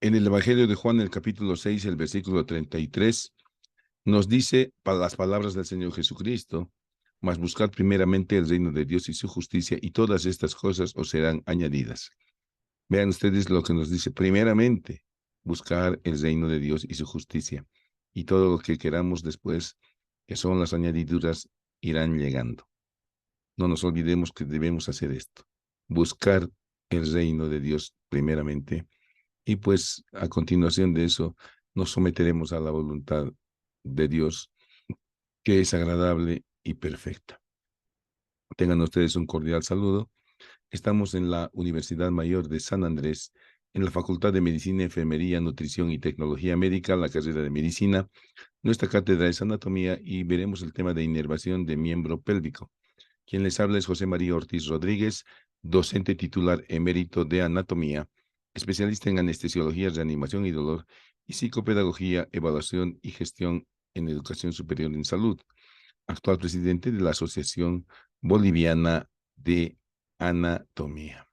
En el Evangelio de Juan, el capítulo 6, el versículo 33, nos dice para las palabras del Señor Jesucristo: mas buscad primeramente el reino de Dios y su justicia, y todas estas cosas os serán añadidas. Vean ustedes lo que nos dice: primeramente, buscar el reino de Dios y su justicia, y todo lo que queramos después, que son las añadiduras, irán llegando. No nos olvidemos que debemos hacer esto: buscar el reino de Dios primeramente, y pues a continuación de eso nos someteremos a la voluntad de Dios, que es agradable y perfecta. Tengan ustedes un cordial saludo. Estamos en la Universidad Mayor de San Andrés, en la Facultad de Medicina, Enfermería, Nutrición y Tecnología Médica, la carrera de Medicina. Nuestra cátedra es Anatomía y veremos el tema de inervación de miembro pélvico. Quien les habla es José María Ortiz Rodríguez, docente titular emérito de Anatomía, especialista en anestesiología, reanimación y dolor, y psicopedagogía, evaluación y gestión en educación superior en salud. Actual presidente de la Asociación Boliviana de Anatomía.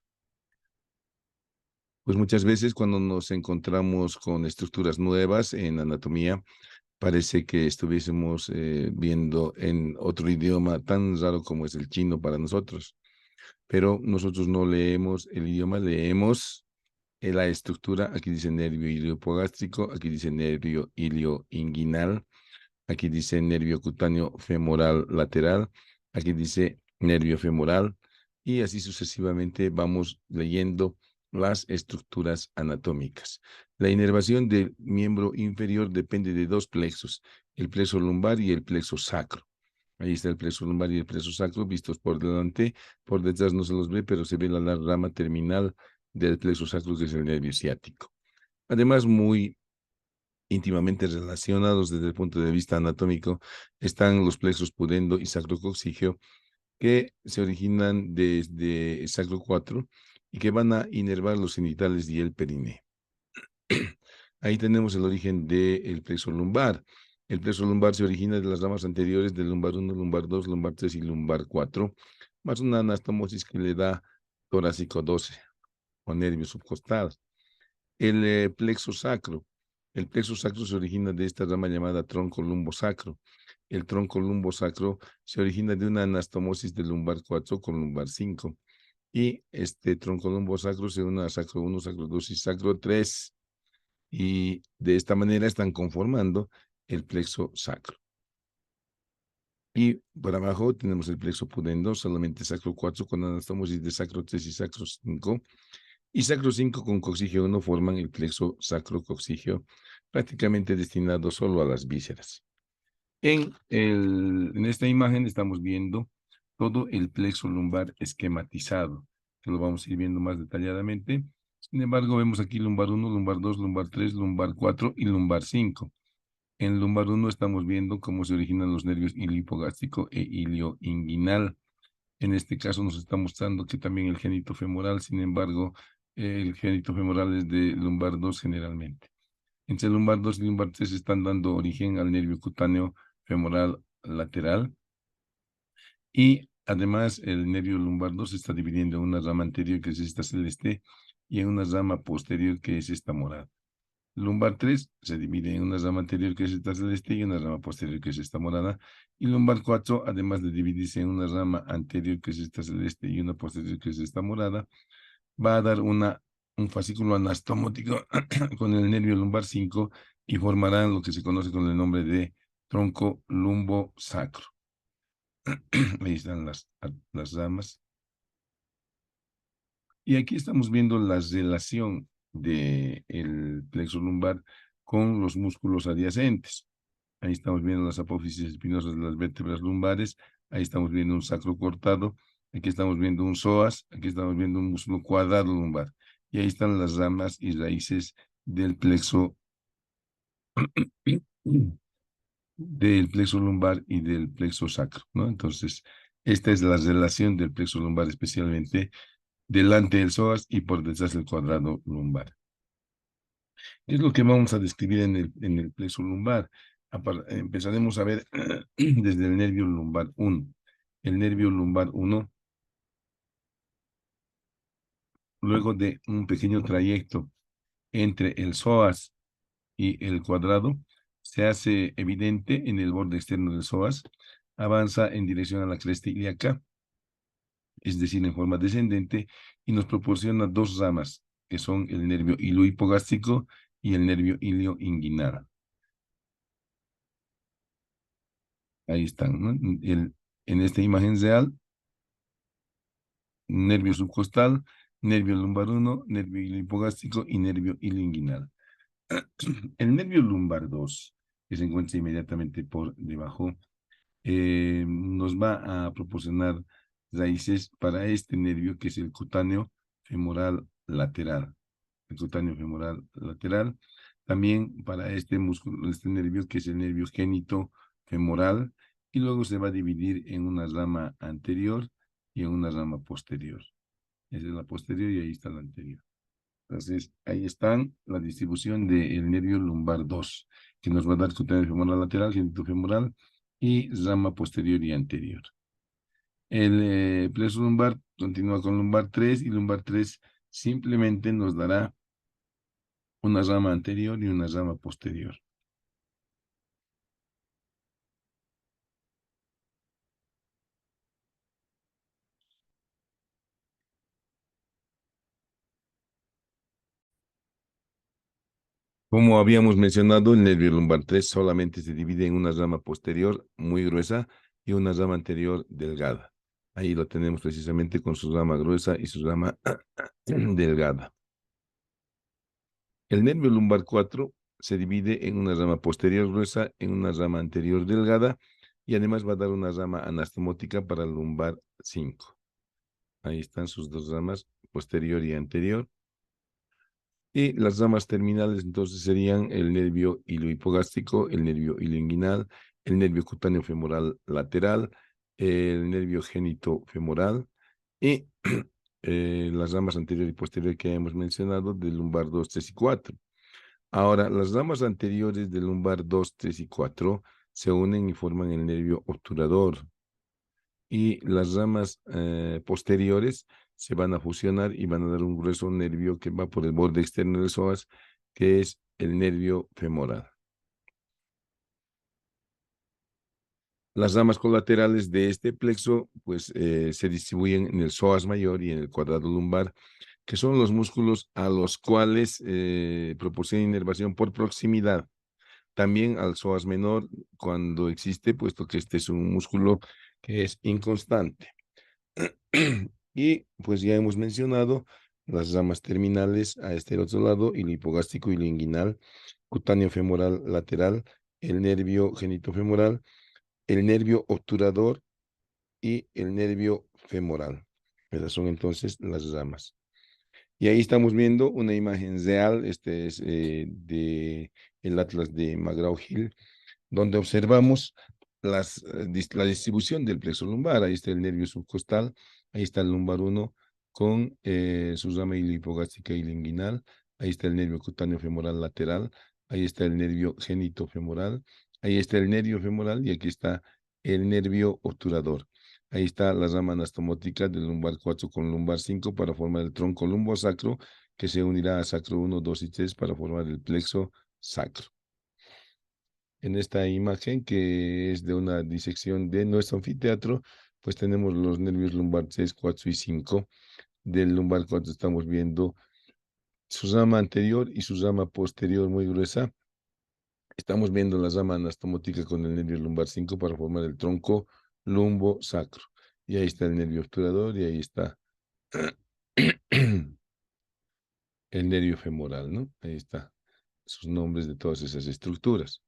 Pues muchas veces cuando nos encontramos con estructuras nuevas en anatomía, parece que estuviésemos viendo en otro idioma tan raro como es el chino para nosotros. Pero nosotros no leemos el idioma, leemos la estructura. Aquí dice nervio iliohipogástrico, aquí dice nervio ilioinguinal, aquí dice nervio cutáneo femoral lateral, aquí dice nervio femoral, y así sucesivamente vamos leyendo las estructuras anatómicas. La inervación del miembro inferior depende de dos plexos: el plexo lumbar y el plexo sacro. Ahí está el plexo lumbar y el plexo sacro vistos por delante. Por detrás no se los ve, pero se ve la rama terminal del plexo sacro, que es el nervio ciático. Además, muy íntimamente relacionados desde el punto de vista anatómico, están los plexos pudendo y sacrococcígeo, que se originan desde sacro 4 y que van a inervar los genitales y el perineo. Ahí tenemos el origen del plexo lumbar. El plexo lumbar se origina de las ramas anteriores del lumbar 1, lumbar 2, lumbar 3 y lumbar 4, más una anastomosis que le da torácico 12 o nervio subcostal. El plexo sacro. El plexo sacro se origina de esta rama llamada tronco lumbosacro. El tronco lumbosacro se origina de una anastomosis del lumbar 4 con lumbar 5. Y este tronco lumbosacro se une a sacro 1, sacro 2 y sacro 3. Y de esta manera están conformando el plexo sacro. Y por abajo tenemos el plexo pudendo, solamente sacro 4 con anastomosis de sacro 3 y sacro 5. Y sacro 5 con coccígeo 1 forman el plexo sacrococcígeo, prácticamente destinado solo a las vísceras. En esta imagen estamos viendo todo el plexo lumbar esquematizado, que lo vamos a ir viendo más detalladamente. Sin embargo, vemos aquí lumbar 1, lumbar 2, lumbar 3, lumbar 4 y lumbar 5. En lumbar 1 estamos viendo cómo se originan los nervios iliohipogástrico e ilioinguinal. En este caso nos está mostrando que también el génito femoral, sin embargo, el génito femoral es de lumbar 2 generalmente. Entre lumbar 2 y lumbar 3 están dando origen al nervio cutáneo femoral lateral, y además el nervio lumbar 2 se está dividiendo en una rama anterior, que es esta celeste, y en una rama posterior, que es esta morada. Lumbar 3 se divide en una rama anterior, que es esta celeste, y una rama posterior, que es esta morada. Y lumbar 4, además de dividirse en una rama anterior, que es esta celeste, y una posterior, que es esta morada, va a dar un fascículo anastomótico con el nervio lumbar 5, y formarán lo que se conoce con el nombre de tronco lumbosacro. Ahí están las ramas. Y aquí estamos viendo la relación del plexo lumbar con los músculos adyacentes. Ahí estamos viendo las apófisis espinosas de las vértebras lumbares. Ahí estamos viendo un sacro cortado. Aquí estamos viendo un psoas. Aquí estamos viendo un músculo cuadrado lumbar. Y ahí están las ramas y raíces del plexo lumbar y del plexo sacro, ¿no? Entonces, esta es la relación del plexo lumbar, especialmente delante del psoas y por detrás del cuadrado lumbar. ¿Qué es lo que vamos a describir en el plexo lumbar? Empezaremos a ver desde el nervio lumbar 1. El nervio lumbar 1, luego de un pequeño trayecto entre el psoas y el cuadrado se hace evidente en el borde externo del psoas, avanza en dirección a la cresta ilíaca, es decir, en forma descendente, y nos proporciona dos ramas, que son el nervio iliohipogástrico y el nervio ilioinguinal. Ahí están, ¿no? En esta imagen real, nervio subcostal, nervio lumbar 1, nervio iliohipogástrico y nervio ilioinguinal. El nervio lumbar 2, que se encuentra inmediatamente por debajo, nos va a proporcionar raíces para este nervio que es el cutáneo femoral lateral. El cutáneo femoral lateral. También para este músculo, este nervio que es el nervio génito femoral, y luego se va a dividir en una rama anterior y en una rama posterior. Esa es la posterior y ahí está la anterior. Entonces, ahí están la distribución del nervio lumbar 2, que nos va a dar cutáneo femoral lateral, génito femoral y rama posterior y anterior. El plexo lumbar continúa con lumbar 3 y lumbar 3 simplemente nos dará una rama anterior y una rama posterior. Como habíamos mencionado, el nervio lumbar 3 solamente se divide en una rama posterior muy gruesa y una rama anterior delgada. Ahí lo tenemos precisamente con su rama gruesa y su rama delgada. El nervio lumbar 4 se divide en una rama posterior gruesa, en una rama anterior delgada y además va a dar una rama anastomótica para el lumbar 5. Ahí están sus dos ramas, posterior y anterior. Y las ramas terminales entonces serían el nervio iliohipogástrico, el nervio ilioinguinal, el nervio cutáneo femoral lateral, el nervio génito femoral y las ramas anterior y posterior que hemos mencionado del lumbar 2, 3 y 4. Ahora, las ramas anteriores del lumbar 2, 3 y 4 se unen y forman el nervio obturador. Y las ramas posteriores se van a fusionar y van a dar un grueso nervio que va por el borde externo del psoas, que es el nervio femoral. Las ramas colaterales de este plexo, pues, se distribuyen en el psoas mayor y en el cuadrado lumbar, que son los músculos a los cuales proporcionan inervación por proximidad. También al psoas menor cuando existe, puesto que este es un músculo que es inconstante. Y pues ya hemos mencionado las ramas terminales a este otro lado, el hipogástrico y el inguinal, cutáneo femoral lateral, el nervio genitofemoral, el nervio obturador y el nervio femoral. Esas son entonces las ramas. Y ahí estamos viendo una imagen real, este es de el Atlas de McGraw-Hill, donde observamos la distribución del plexo lumbar. Ahí está el nervio subcostal, ahí está el lumbar 1 con su rama iliohipogástrica y linguinal, ahí está el nervio cutáneo femoral lateral, ahí está el nervio génito femoral, ahí está el nervio femoral y aquí está el nervio obturador. Ahí está la rama anastomótica del lumbar 4 con lumbar 5 para formar el tronco lumbosacro, que se unirá a sacro 1, 2 y 3 para formar el plexo sacro. En esta imagen, que es de una disección de nuestro anfiteatro, pues tenemos los nervios lumbar 3, 4 y 5. Del lumbar 4 estamos viendo su rama anterior y su rama posterior muy gruesa. Estamos viendo la rama anastomótica con el nervio lumbar 5 para formar el tronco lumbo sacro. Y ahí está el nervio obturador y ahí está el nervio femoral, ¿no? Ahí está sus nombres de todas esas estructuras.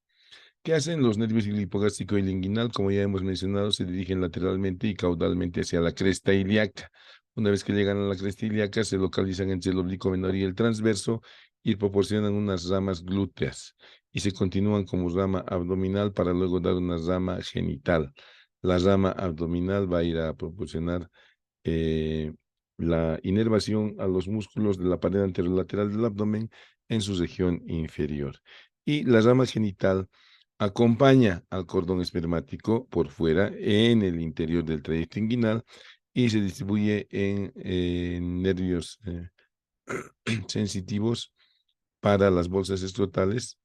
¿Qué hacen los nervios hipogástrico y linguinal? Como ya hemos mencionado, se dirigen lateralmente y caudalmente hacia la cresta ilíaca. Una vez que llegan a la cresta ilíaca, se localizan entre el oblicuo menor y el transverso y proporcionan unas ramas glúteas y se continúan como rama abdominal para luego dar una rama genital. La rama abdominal va a ir a proporcionar eh, la inervación a los músculos de la pared anterolateral del abdomen en su región inferior. Y la rama genital acompaña al cordón espermático por fuera en el interior del trayecto inguinal y se distribuye en nervios sensitivos para las bolsas escrotales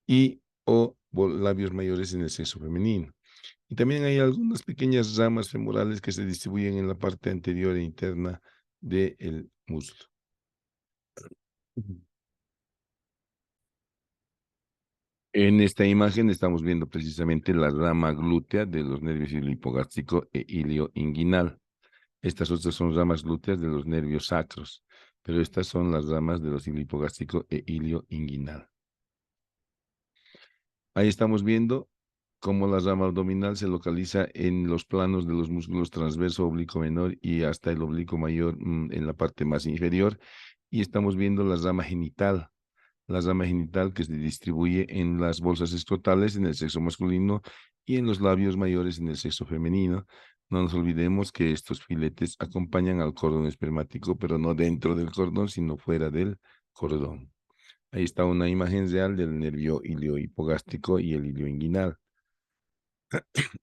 y o labios mayores en el sexo femenino. Y también hay algunas pequeñas ramas femorales que se distribuyen en la parte anterior e interna del muslo. Ujú. En esta imagen estamos viendo precisamente la rama glútea de los nervios ilipogástrico e ilioinguinal. Estas otras son ramas glúteas de los nervios sacros, pero estas son las ramas de los ilipogástrico e ilioinguinal. Ahí estamos viendo cómo la rama abdominal se localiza en los planos de los músculos transverso, oblicuo menor y hasta el oblicuo mayor en la parte más inferior. Y estamos viendo la rama genital que se distribuye en las bolsas escrotales en el sexo masculino y en los labios mayores en el sexo femenino. No nos olvidemos que estos filetes acompañan al cordón espermático, pero no dentro del cordón, sino fuera del cordón. Ahí está una imagen real del nervio iliohipogástrico y el ilioinguinal.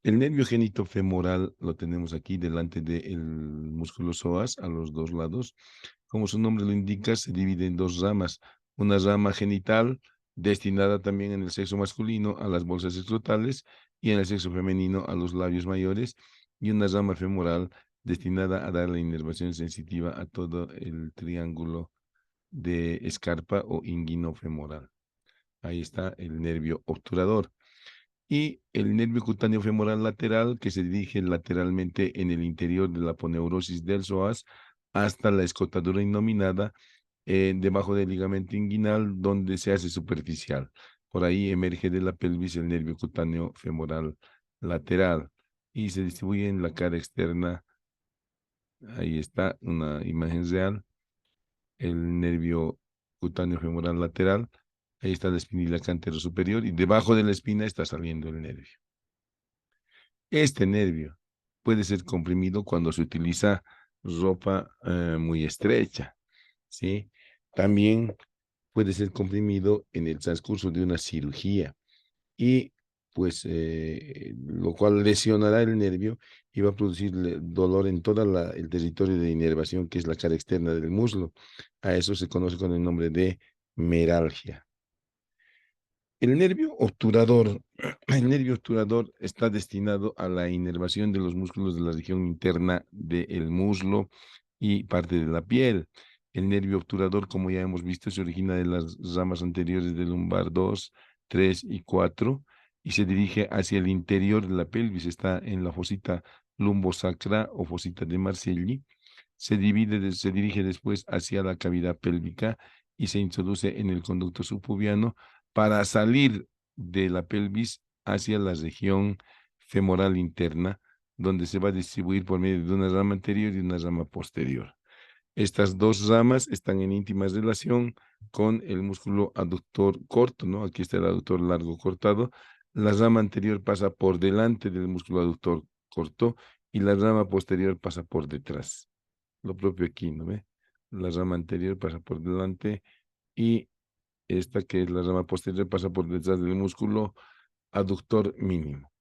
El nervio genitofemoral lo tenemos aquí delante del músculo psoas a los dos lados. Como su nombre lo indica, se divide en dos ramas. Una rama genital destinada también en el sexo masculino a las bolsas escrotales y en el sexo femenino a los labios mayores, y una rama femoral destinada a dar la inervación sensitiva a todo el triángulo de escarpa o inguino femoral. Ahí está el nervio obturador. Y el nervio cutáneo femoral lateral, que se dirige lateralmente en el interior de la aponeurosis del psoas hasta la escotadura innominada, debajo del ligamento inguinal, donde se hace superficial. Por ahí emerge de la pelvis el nervio cutáneo femoral lateral y se distribuye en la cara externa. Ahí está una imagen real, el nervio cutáneo femoral lateral. Ahí está la espínula cantero superior y debajo de la espina está saliendo el nervio. Este nervio puede ser comprimido cuando se utiliza ropa muy estrecha, ¿sí? También puede ser comprimido en el transcurso de una cirugía y pues lo cual lesionará el nervio y va a producir dolor en todo el territorio de inervación que es la cara externa del muslo. A eso se conoce con el nombre de meralgia. El nervio obturador, el nervio obturador está destinado a la inervación de los músculos de la región interna del muslo y parte de la piel. El nervio obturador, como ya hemos visto, se origina de las ramas anteriores del lumbar 2, 3 y 4 y se dirige hacia el interior de la pelvis. Está en la fosita lumbosacra o fosita de Marcelli. Se dirige después hacia la cavidad pélvica y se introduce en el conducto subpubiano para salir de la pelvis hacia la región femoral interna, donde se va a distribuir por medio de una rama anterior y una rama posterior. Estas dos ramas están en íntima relación con el músculo aductor corto, ¿no? Aquí está el aductor largo cortado. La rama anterior pasa por delante del músculo aductor corto y la rama posterior pasa por detrás. Lo propio aquí, ¿no ve? La rama anterior pasa por delante y esta que es la rama posterior pasa por detrás del músculo aductor mínimo.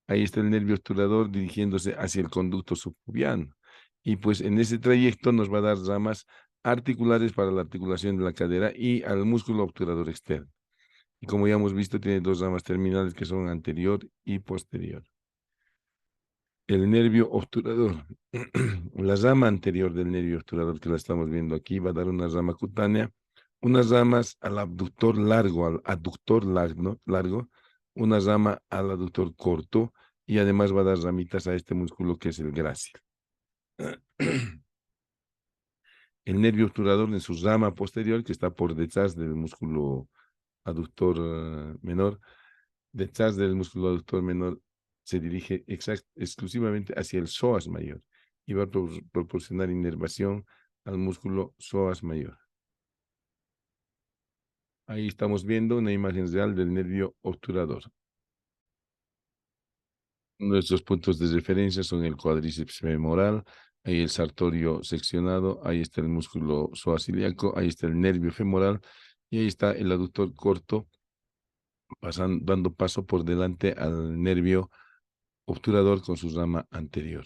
Ahí está el nervio obturador dirigiéndose hacia el conducto subpubiano. Y pues en ese trayecto nos va a dar ramas articulares para la articulación de la cadera y al músculo obturador externo. Y como ya hemos visto, tiene dos ramas terminales que son anterior y posterior. El nervio obturador. La rama anterior del nervio obturador que la estamos viendo aquí va a dar una rama cutánea, unas ramas al abductor largo, al aductor largo, una rama al aductor corto y además va a dar ramitas a este músculo que es el grácil. El nervio obturador en su rama posterior, que está por detrás del músculo aductor menor, detrás del músculo aductor menor, se dirige exclusivamente hacia el psoas mayor y va a proporcionar inervación al músculo psoas mayor. Ahí estamos viendo una imagen real del nervio obturador. Nuestros puntos de referencia son el cuádriceps femoral, ahí el sartorio seccionado, ahí está el músculo psoas ilíaco, ahí está el nervio femoral y ahí está el aductor corto dando paso por delante al nervio obturador con su rama anterior.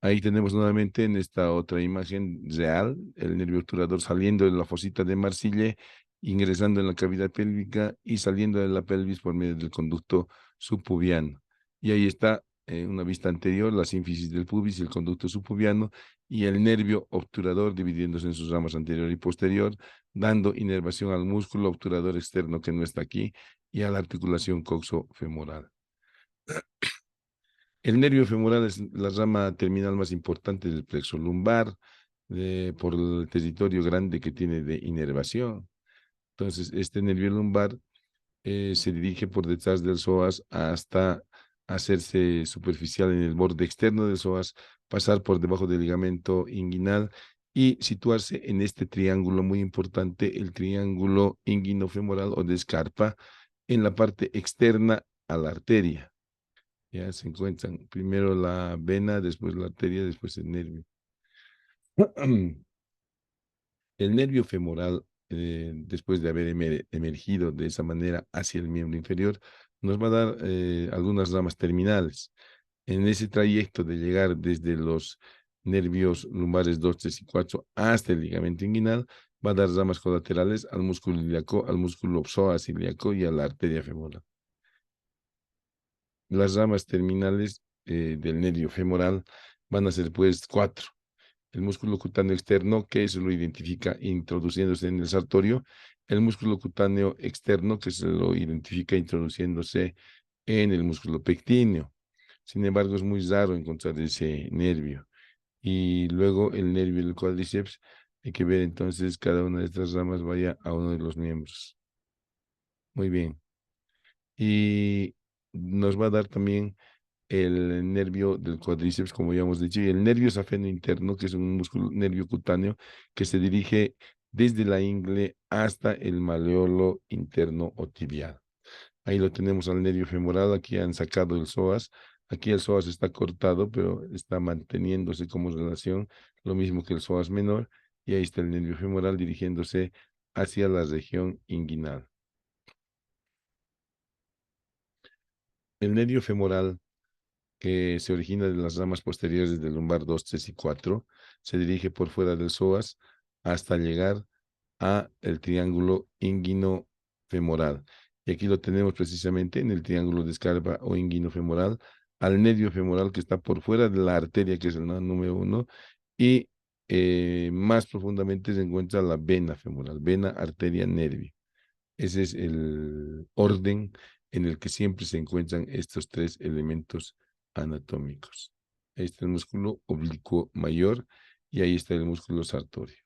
Ahí tenemos nuevamente en esta otra imagen real el nervio obturador saliendo de la fosita de Marsille, ingresando en la cavidad pélvica y saliendo de la pelvis por medio del conducto subpubiano. Y ahí está una vista anterior, la sínfisis del pubis y el conducto subpubiano y el nervio obturador dividiéndose en sus ramas anterior y posterior, dando inervación al músculo obturador externo que no está aquí y a la articulación coxofemoral. El nervio femoral es la rama terminal más importante del plexo lumbar por el territorio grande que tiene de inervación. Entonces, este nervio lumbar se dirige por detrás del psoas hasta hacerse superficial en el borde externo del psoas, pasar por debajo del ligamento inguinal y situarse en este triángulo muy importante, el triángulo inguinofemoral o de Scarpa, en la parte externa a la arteria. Ya se encuentran primero la vena, después la arteria, después el nervio. El nervio femoral, después de haber emergido de esa manera hacia el miembro inferior, nos va a dar algunas ramas terminales. En ese trayecto de llegar desde los nervios lumbares 2, 3 y 4 hasta el ligamento inguinal, va a dar ramas colaterales al músculo ilíaco, al músculo psoas ilíaco y a la arteria femoral. Las ramas terminales del nervio femoral van a ser pues cuatro. El músculo cutáneo externo, que eso lo identifica introduciéndose en el sartorio. El músculo cutáneo externo, que se lo identifica introduciéndose en el músculo pectíneo. Sin embargo, es muy raro encontrar ese nervio. Y luego el nervio del cuádriceps, hay que ver entonces cada una de estas ramas vaya a uno de los miembros. Muy bien. Y nos va a dar también el nervio del cuádriceps, como ya hemos dicho, y el nervio safeno interno, que es un músculo nervio cutáneo que se dirige desde la ingle hasta el maleolo interno o tibial. Ahí lo tenemos al nervio femoral, aquí han sacado el psoas, aquí el psoas está cortado, pero está manteniéndose como relación, lo mismo que el psoas menor, y ahí está el nervio femoral dirigiéndose hacia la región inguinal. El nervio femoral que se origina de las ramas posteriores del lumbar 2, 3 y 4, se dirige por fuera del psoas hasta llegar a el triángulo inguino-femoral. Y aquí lo tenemos precisamente en el triángulo de Scarpa o inguino-femoral, al nervio femoral que está por fuera de la arteria, que es el número 1, y más profundamente se encuentra la vena femoral, vena, arteria, nervio. Ese es el orden en el que siempre se encuentran estos tres elementos anatómicos. Ahí está el músculo oblicuo mayor y ahí está el músculo sartorio.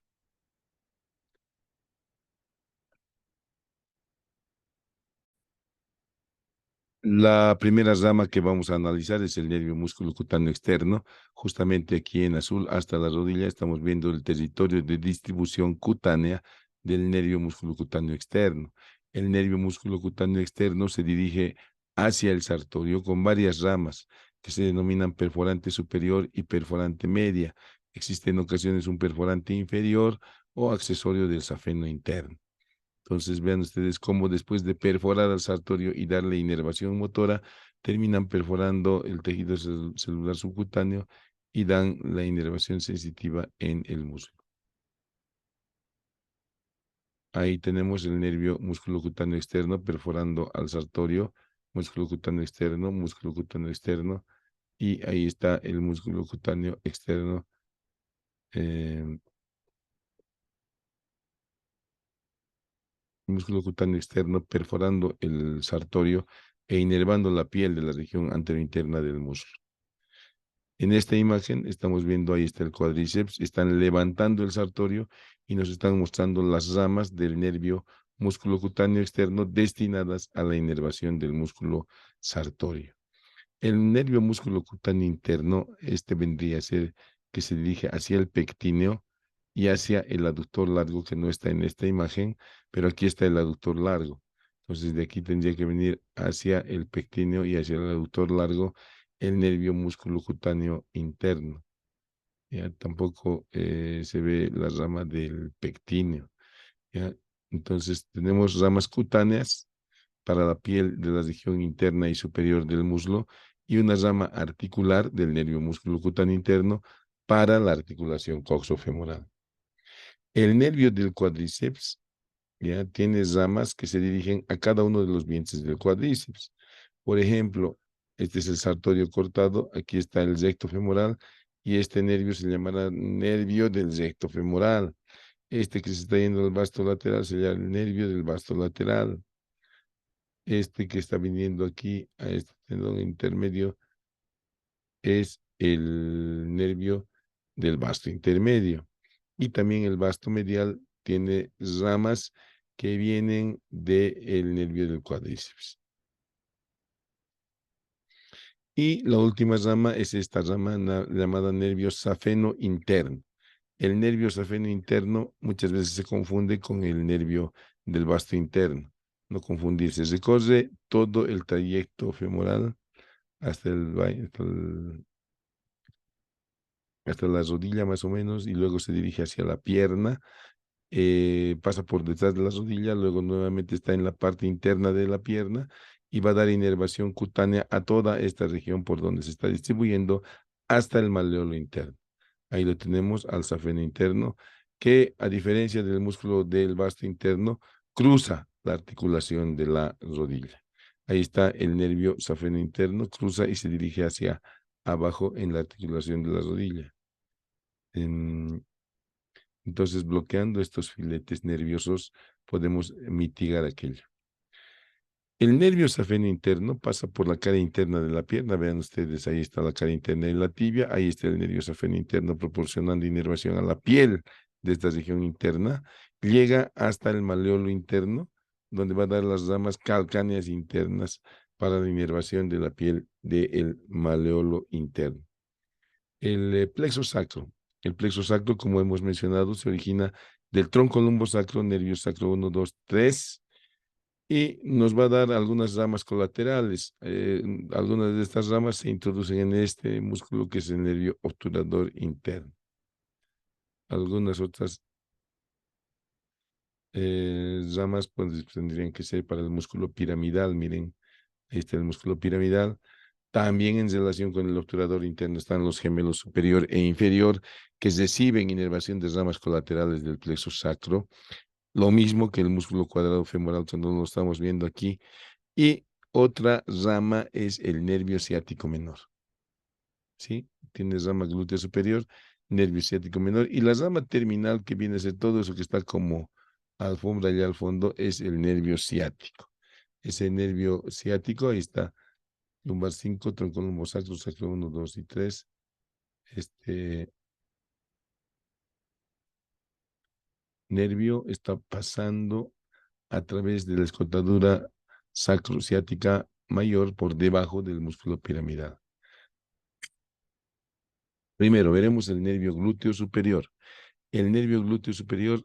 La primera rama que vamos a analizar es el nervio músculo cutáneo externo. Justamente aquí en azul hasta la rodilla estamos viendo el territorio de distribución cutánea del nervio músculo cutáneo externo. El nervio músculo cutáneo externo se dirige hacia el sartorio con varias ramas que se denominan perforante superior y perforante media. Existe en ocasiones un perforante inferior o accesorio del safeno interno. Entonces vean ustedes cómo después de perforar al sartorio y darle inervación motora, terminan perforando el tejido celular subcutáneo y dan la inervación sensitiva en el músculo. Ahí tenemos el nervio músculo cutáneo externo perforando al sartorio, músculo cutáneo externo, y ahí está el músculo cutáneo externo, eh, músculo cutáneo externo perforando el sartorio e inervando la piel de la región anterointerna del muslo. En esta imagen estamos viendo, ahí está el cuádriceps, están levantando el sartorio y nos están mostrando las ramas del nervio músculo cutáneo externo destinadas a la inervación del músculo sartorio. El nervio músculo cutáneo interno, este vendría a ser que se dirige hacia el pectíneo y hacia el aductor largo que no está en esta imagen, pero aquí está el aductor largo. Entonces de aquí tendría que venir hacia el pectíneo y hacia el aductor largo el nervio músculo cutáneo interno. Ya tampoco se ve la rama del pectíneo. ¿Ya? Entonces tenemos ramas cutáneas para la piel de la región interna y superior del muslo y una rama articular del nervio músculo cutáneo interno para la articulación coxofemoral. El nervio del cuádriceps ya tiene ramas que se dirigen a cada uno de los vientres del cuádriceps. Por ejemplo, este es el sartorio cortado, aquí está el recto femoral y este nervio se llamará nervio del recto femoral. Este que se está yendo al vasto lateral se llama el nervio del vasto lateral. Este que está viniendo aquí a este tendón intermedio es el nervio del vasto intermedio. Y también el vasto medial tiene ramas que vienen del nervio del cuádriceps. Y la última rama es esta rama llamada nervio safeno interno. El nervio safeno interno muchas veces se confunde con el nervio del vasto interno. No confundirse. Recorre todo el trayecto femoral hasta la rodilla más o menos y luego se dirige hacia la pierna, pasa por detrás de la rodilla, luego nuevamente está en la parte interna de la pierna y va a dar inervación cutánea a toda esta región por donde se está distribuyendo hasta el maleolo interno. Ahí lo tenemos al safeno interno, que a diferencia del músculo del vasto interno, cruza la articulación de la rodilla. Ahí está el nervio safeno interno, cruza y se dirige hacia abajo en la articulación de la rodilla. Entonces, bloqueando estos filetes nerviosos, podemos mitigar aquello. El nervio safeno interno pasa por la cara interna de la pierna. Vean ustedes, ahí está la cara interna de la tibia. Ahí está el nervio safeno interno proporcionando inervación a la piel de esta región interna. Llega hasta el maleolo interno, donde va a dar las ramas calcáneas internas para la inervación de la piel del maleolo interno. El plexo sacro. El plexo sacro, como hemos mencionado, se origina del tronco lumbosacro, nervio sacro 1, 2, 3, y nos va a dar algunas ramas colaterales. Algunas de estas ramas se introducen en este músculo que es el nervio obturador interno. Algunas otras ramas pues, tendrían que ser para el músculo piramidal. Miren, ahí está el músculo piramidal. También en relación con el obturador interno están los gemelos superior e inferior que reciben inervación de ramas colaterales del plexo sacro. Lo mismo que el músculo cuadrado femoral, cuando lo estamos viendo aquí. Y otra rama es el nervio ciático menor. ¿Sí? Tiene rama glútea superior, nervio ciático menor. Y la rama terminal que viene a ser todo eso que está como alfombra allá al fondo es el nervio ciático. Ese nervio ciático, ahí está, lumbar 5, tronco lumbosacro, sacro 1, 2 y 3. Este nervio está pasando a través de la escotadura sacrociática mayor por debajo del músculo piramidal. Primero, veremos el nervio glúteo superior. El nervio glúteo superior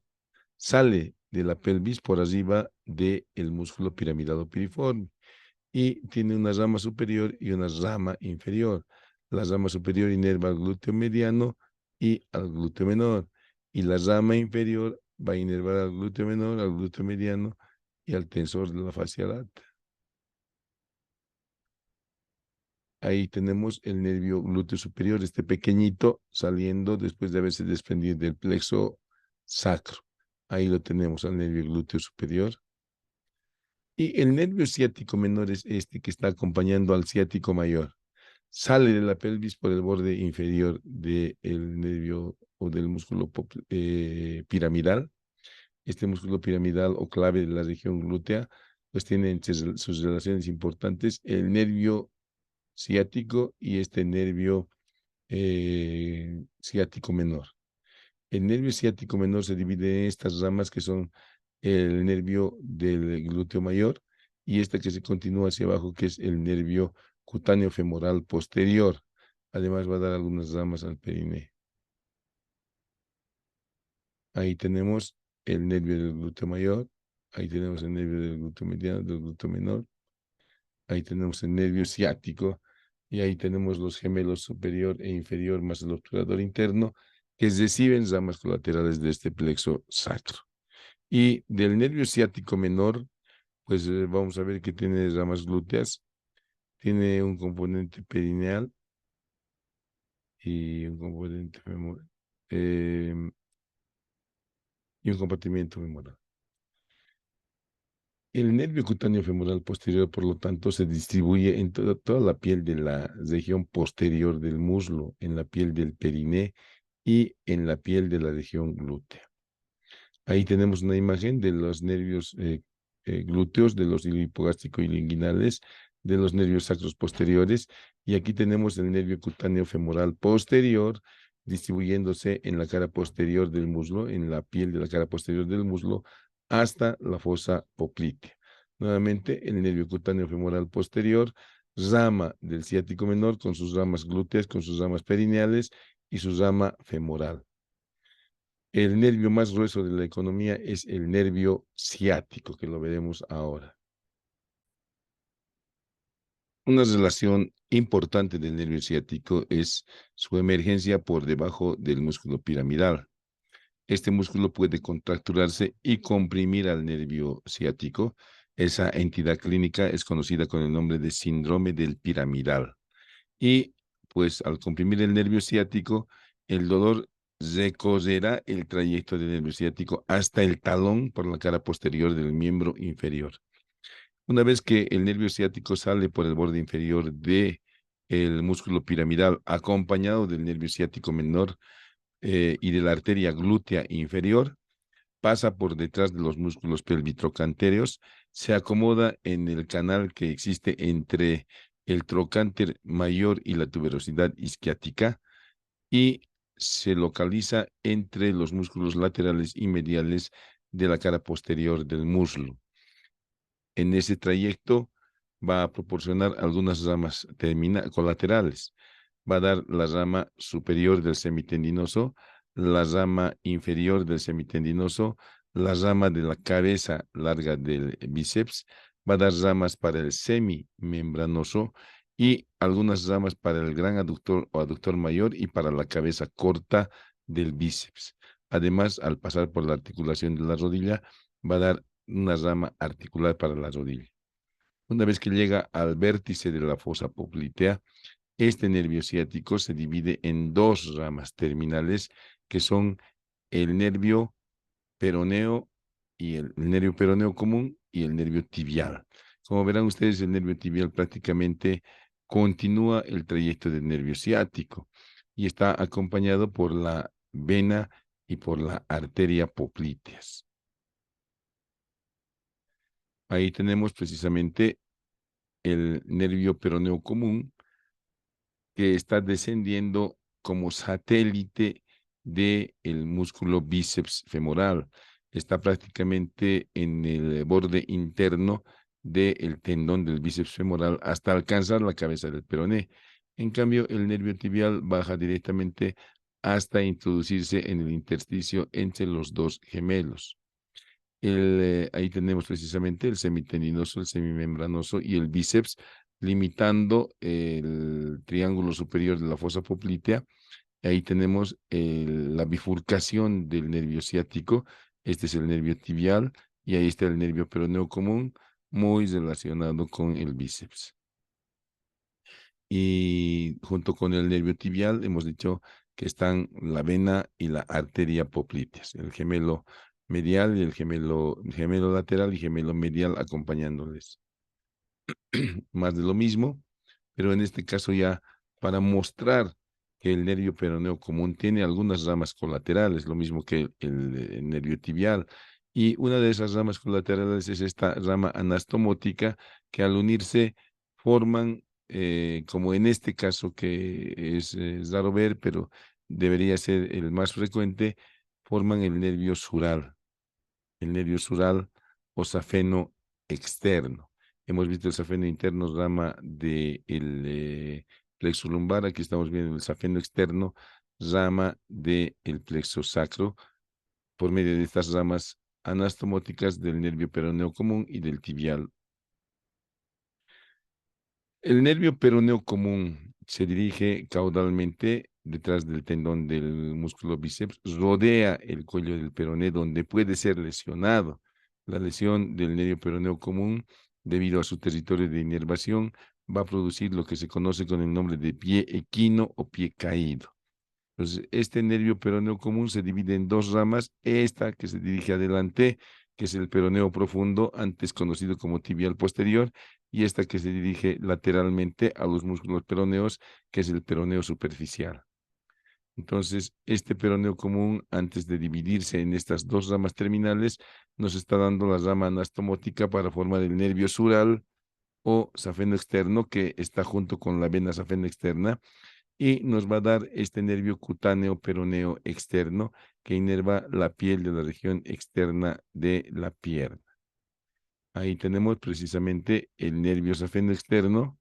sale de la pelvis por arriba del músculo piramidal o piriforme y tiene una rama superior y una rama inferior. La rama superior inerva al glúteo mediano y al glúteo menor, y la rama inferior va a inervar al glúteo menor, al glúteo mediano y al tensor de la fascia lata. Ahí tenemos el nervio glúteo superior, este pequeñito saliendo después de haberse desprendido del plexo sacro. Ahí lo tenemos al nervio glúteo superior. Y el nervio ciático menor es este que está acompañando al ciático mayor. Sale de la pelvis por el borde inferior del nervio o del músculo piramidal. Este músculo piramidal o clave de la región glútea, pues tiene entre sus relaciones importantes el nervio ciático y este nervio ciático menor. El nervio ciático menor se divide en estas ramas que son el nervio del glúteo mayor y este que se continúa hacia abajo que es el nervio cutáneo femoral posterior. Además va a dar algunas ramas al perineo. Ahí tenemos el nervio del glúteo mayor, ahí tenemos el nervio del glúteo mediano, del glúteo menor, ahí tenemos el nervio ciático y ahí tenemos los gemelos superior e inferior más el obturador interno que reciben ramas colaterales de este plexo sacro. Y del nervio ciático menor, pues vamos a ver que tiene ramas glúteas Tiene un componente perineal y un componente femoral, y un compartimiento femoral. El nervio cutáneo femoral posterior, por lo tanto, se distribuye en toda la piel de la región posterior del muslo, en la piel del periné y en la piel de la región glútea. Ahí tenemos una imagen de los nervios glúteos, de los hilo hipogástrico y linguinales, de los nervios sacros posteriores, y aquí tenemos el nervio cutáneo femoral posterior distribuyéndose en la cara posterior del muslo, en la piel de la cara posterior del muslo, hasta la fosa poplitea. Nuevamente, el nervio cutáneo femoral posterior, rama del ciático menor con sus ramas glúteas, con sus ramas perineales y su rama femoral. El nervio más grueso de la economía es el nervio ciático, que lo veremos ahora. Una relación importante del nervio ciático es su emergencia por debajo del músculo piramidal. Este músculo puede contracturarse y comprimir al nervio ciático. Esa entidad clínica es conocida con el nombre de síndrome del piramidal. Y pues al comprimir el nervio ciático, el dolor recorrerá el trayecto del nervio ciático hasta el talón por la cara posterior del miembro inferior. Una vez que el nervio ciático sale por el borde inferior de el músculo piramidal, acompañado del nervio ciático menor y de la arteria glútea inferior, pasa por detrás de los músculos pelvitrocantéreos, se acomoda en el canal que existe entre el trocánter mayor y la tuberosidad isquiática y se localiza entre los músculos laterales y mediales de la cara posterior del muslo. En ese trayecto va a proporcionar algunas ramas colaterales. Va a dar la rama superior del semitendinoso, la rama inferior del semitendinoso, la rama de la cabeza larga del bíceps, va a dar ramas para el semimembranoso y algunas ramas para el gran aductor o aductor mayor y para la cabeza corta del bíceps. Además, al pasar por la articulación de la rodilla, va a dar una rama articular para la rodilla. Una vez que llega al vértice de la fosa poplitea, este nervio ciático se divide en dos ramas terminales que son el nervio peroneo y el nervio peroneo común y el nervio tibial. Como verán ustedes, el nervio tibial prácticamente continúa el trayecto del nervio ciático y está acompañado por la vena y por la arteria popliteas. Ahí tenemos precisamente el nervio peroneo común que está descendiendo como satélite del músculo bíceps femoral. Está prácticamente en el borde interno del tendón del bíceps femoral hasta alcanzar la cabeza del peroné. En cambio, el nervio tibial baja directamente hasta introducirse en el intersticio entre los dos gemelos. Ahí tenemos precisamente el semitendinoso, el semimembranoso y el bíceps, limitando el triángulo superior de la fosa poplitea. Ahí tenemos la bifurcación del nervio ciático. Este es el nervio tibial y ahí está el nervio peroneo común, muy relacionado con el bíceps. Y junto con el nervio tibial hemos dicho que están la vena y la arteria popliteas, el gemelo medial y el gemelo lateral y gemelo medial acompañándoles. Más de lo mismo, pero en este caso ya para mostrar que el nervio peroneo común tiene algunas ramas colaterales, lo mismo que el nervio tibial. Y una de esas ramas colaterales es esta rama anastomótica que al unirse forman, como en este caso que es raro ver, pero debería ser el más frecuente, forman el nervio sural o safeno externo. Hemos visto el safeno interno, rama del plexo lumbar. Aquí estamos viendo el safeno externo, rama del plexo sacro, por medio de estas ramas anastomóticas del nervio peroneo común y del tibial. El nervio peroneo común se dirige caudalmente detrás del tendón del músculo bíceps, rodea el cuello del peroné donde puede ser lesionado. La lesión del nervio peroneo común, debido a su territorio de inervación, va a producir lo que se conoce con el nombre de pie equino o pie caído. Entonces, este nervio peroneo común se divide en dos ramas, esta que se dirige adelante, que es el peroneo profundo, antes conocido como tibial posterior, y esta que se dirige lateralmente a los músculos peroneos, que es el peroneo superficial. Entonces, este peroneo común, antes de dividirse en estas dos ramas terminales, nos está dando la rama anastomótica para formar el nervio sural o safeno externo, que está junto con la vena safena externa, y nos va a dar este nervio cutáneo peroneo externo que inerva la piel de la región externa de la pierna. Ahí tenemos precisamente el nervio safeno externo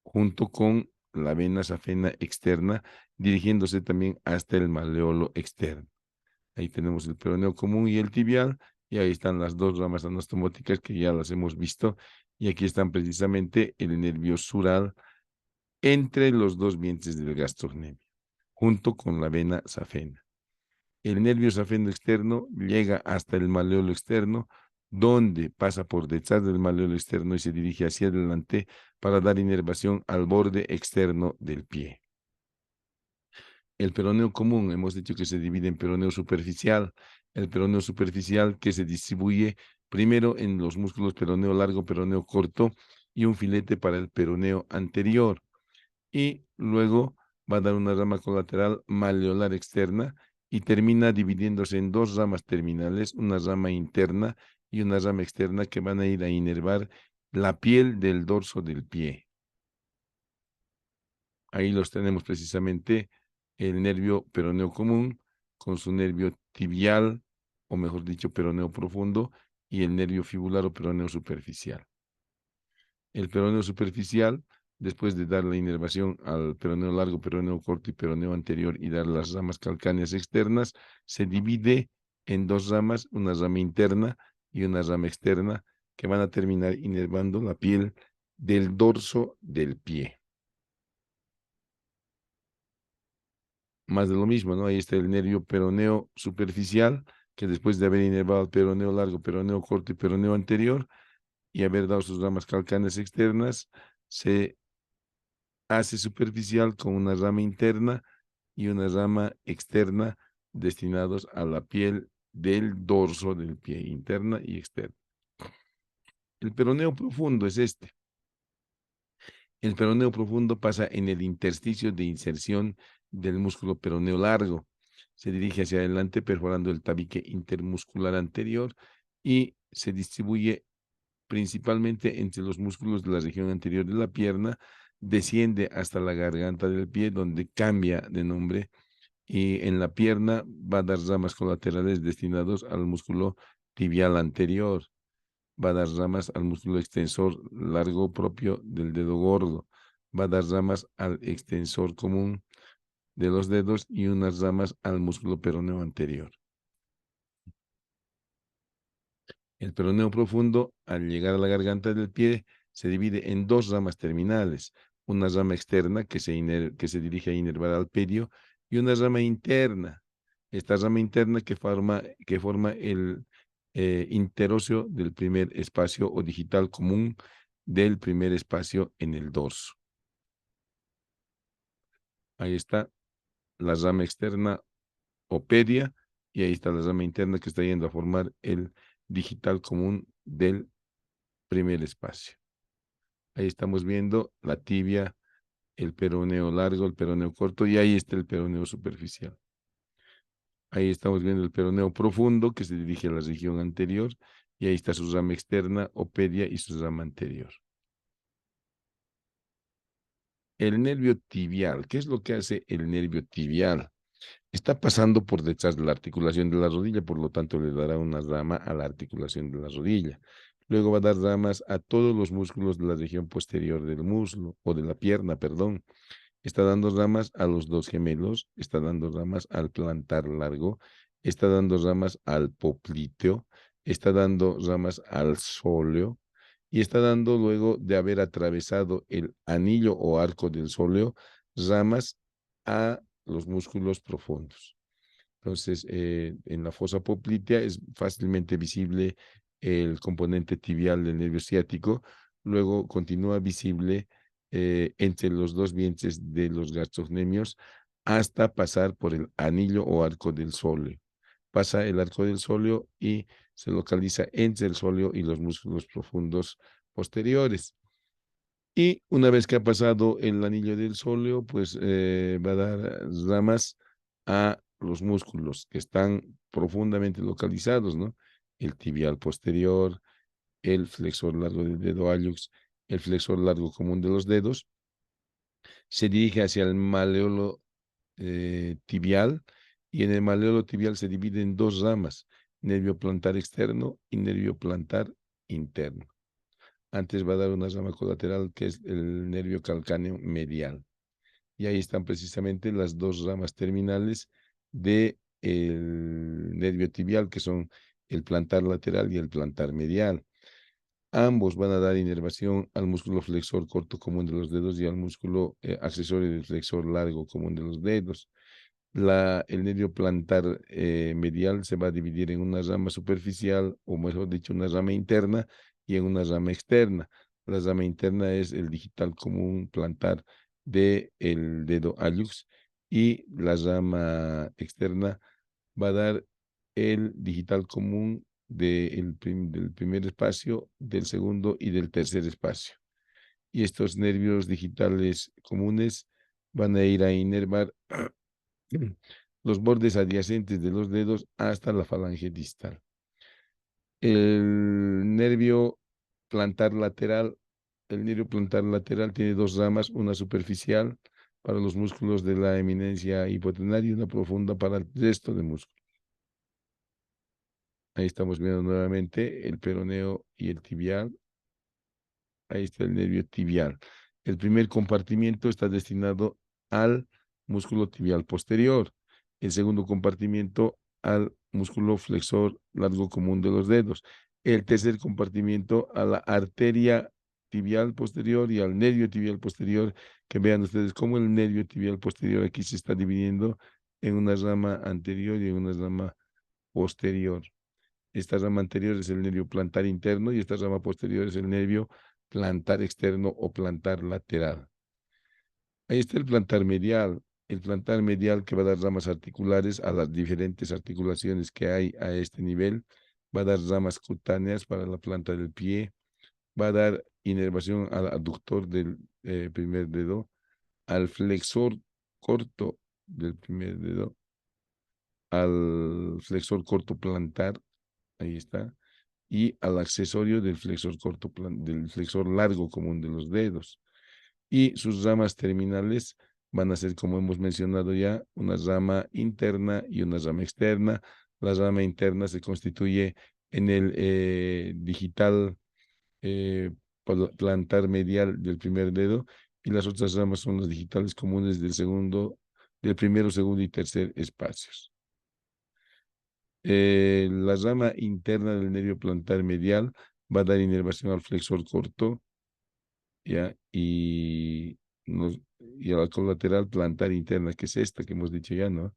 junto con la vena safena externa, dirigiéndose también hasta el maleolo externo. Ahí tenemos el peroneo común y el tibial, y ahí están las dos ramas anastomóticas que ya las hemos visto, y aquí están precisamente el nervio sural entre los dos vientres del gastrocnemio, junto con la vena safena. El nervio safeno externo llega hasta el maleolo externo, donde pasa por detrás del maleolo externo y se dirige hacia adelante para dar inervación al borde externo del pie. El peroneo común, hemos dicho que se divide en peroneo superficial. El peroneo superficial que se distribuye primero en los músculos peroneo largo, peroneo corto y un filete para el peroneo anterior. Y luego va a dar una rama colateral maleolar externa y termina dividiéndose en dos ramas terminales, una rama interna y una rama externa que van a ir a inervar la piel del dorso del pie. Ahí los tenemos precisamente el nervio peroneo común con su nervio tibial, o mejor dicho, peroneo profundo, y el nervio fibular o peroneo superficial. El peroneo superficial, después de dar la inervación al peroneo largo, peroneo corto y peroneo anterior y dar las ramas calcáneas externas, se divide en dos ramas, una rama interna y una rama externa, que van a terminar inervando la piel del dorso del pie. Más de lo mismo, ¿no? Ahí está el nervio peroneo superficial, que después de haber inervado el peroneo largo, peroneo corto y peroneo anterior, y haber dado sus ramas calcáneas externas, se hace superficial con una rama interna y una rama externa destinados a la piel del dorso del pie, interna y externa. El peroneo profundo es este. El peroneo profundo pasa en el intersticio de inserción del músculo peroneo largo. Se dirige hacia adelante perforando el tabique intermuscular anterior y se distribuye principalmente entre los músculos de la región anterior de la pierna, desciende hasta la garganta del pie, donde cambia de nombre, y en la pierna va a dar ramas colaterales destinados al músculo tibial anterior, va a dar ramas al músculo extensor largo propio del dedo gordo, va a dar ramas al extensor común de los dedos y unas ramas al músculo peroneo anterior. El peroneo profundo, al llegar a la garganta del pie, se divide en dos ramas terminales, una rama externa que se dirige a inervar al perio y una rama interna. Esta rama interna que forma el interóseo del primer espacio o digital común del primer espacio en el dorso. Ahí está la rama externa o peria y ahí está la rama interna que está yendo a formar el digital común del primer espacio. Ahí estamos viendo la tibia, el peroneo largo, el peroneo corto, y ahí está el peroneo superficial. Ahí estamos viendo el peroneo profundo que se dirige a la región anterior, y ahí está su rama externa o pedia y su rama anterior. El nervio tibial, ¿qué es lo que hace el nervio tibial? Está pasando por detrás de la articulación de la rodilla, por lo tanto le dará una rama a la articulación de la rodilla. Luego va a dar ramas a todos los músculos de la región posterior del muslo, o de la pierna, perdón. Está dando ramas a los dos gemelos, está dando ramas al plantar largo, está dando ramas al popliteo, está dando ramas al sóleo y está dando, luego de haber atravesado el anillo o arco del sóleo, ramas a los músculos profundos. Entonces, en la fosa poplitea es fácilmente visible el componente tibial del nervio ciático, luego continúa visible entre los dos vientres de los gastrocnemios hasta pasar por el anillo o arco del sóleo. Pasa el arco del sóleo y se localiza entre el sóleo y los músculos profundos posteriores. Y una vez que ha pasado el anillo del sóleo, pues va a dar ramas a los músculos que están profundamente localizados, ¿no? El tibial posterior, el flexor largo del dedo hallux, el flexor largo común de los dedos, se dirige hacia el maleolo tibial, y en el maleolo tibial se divide en dos ramas, nervio plantar externo y nervio plantar interno. Antes va a dar una rama colateral que es el nervio calcáneo medial. Y ahí están precisamente las dos ramas terminales del nervio tibial, que son el plantar lateral y el plantar medial. Ambos van a dar inervación al músculo flexor corto común de los dedos y al músculo accesorio del flexor largo común de los dedos. El nervio plantar medial se va a dividir en una rama superficial, o mejor dicho, una rama interna y en una rama externa. La rama interna es el digital común plantar del dedo hallux, y la rama externa va a dar el digital común del primer espacio, del segundo y del tercer espacio. Y estos nervios digitales comunes van a ir a inervar los bordes adyacentes de los dedos hasta la falange distal. El nervio plantar lateral, el nervio plantar lateral tiene dos ramas, una superficial para los músculos de la eminencia hipotenaria y una profunda para el resto de músculos. Ahí estamos viendo nuevamente el peroneo y el tibial. Ahí está el nervio tibial. El primer compartimiento está destinado al músculo tibial posterior. El segundo compartimiento al músculo flexor largo común de los dedos. El tercer compartimiento a la arteria tibial posterior y al nervio tibial posterior, que vean ustedes cómo el nervio tibial posterior aquí se está dividiendo en una rama anterior y en una rama posterior. Esta rama anterior es el nervio plantar interno y esta rama posterior es el nervio plantar externo o plantar lateral. Ahí está el plantar medial. El plantar medial, que va a dar ramas articulares a las diferentes articulaciones que hay a este nivel. Va a dar ramas cutáneas para la planta del pie. Va a dar inervación al aductor del primer dedo, al flexor corto del primer dedo, al flexor corto plantar. Ahí está, y al accesorio del flexor corto, del flexor largo común de los dedos. Y sus ramas terminales van a ser, como hemos mencionado ya, una rama interna y una rama externa. La rama interna se constituye en el digital plantar medial del primer dedo, y las otras ramas son las digitales comunes del segundo, del primero, segundo y tercer espacios. La rama interna del nervio plantar medial va a dar inervación al flexor corto, ¿ya? Y a la colateral plantar interna, que es esta que hemos dicho ya, ¿no?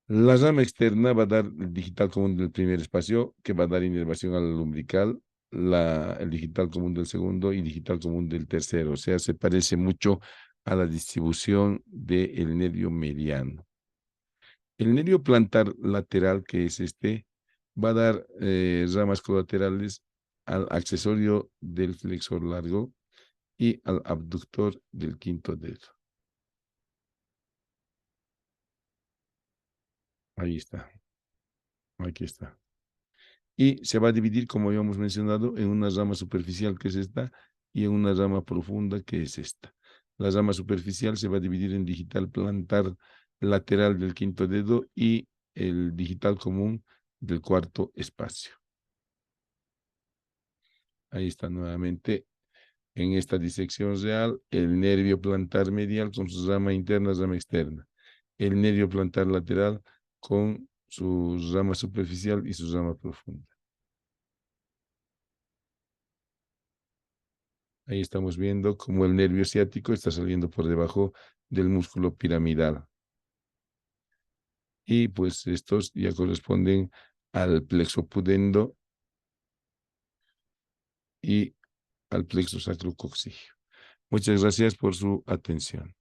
La rama externa va a dar el digital común del primer espacio, que va a dar inervación al lumbrical, el digital común del segundo y digital común del tercero. O sea, se parece mucho a la distribución del nervio mediano. El nervio plantar lateral, que es este, va a dar ramas colaterales al accesorio del flexor largo y al abductor del quinto dedo. Ahí está, aquí está. Y se va a dividir, como habíamos mencionado, en una rama superficial, que es esta, y en una rama profunda, que es esta. La rama superficial se va a dividir en digital plantar lateral del quinto dedo y el digital común del cuarto espacio. Ahí está nuevamente en esta disección real el nervio plantar medial con su rama interna, rama externa. El nervio plantar lateral con su rama superficial y su rama profunda. Ahí estamos viendo cómo el nervio ciático está saliendo por debajo del músculo piramidal. Y pues estos ya corresponden al plexo pudendo y al plexo sacrococcígeo. Muchas gracias por su atención.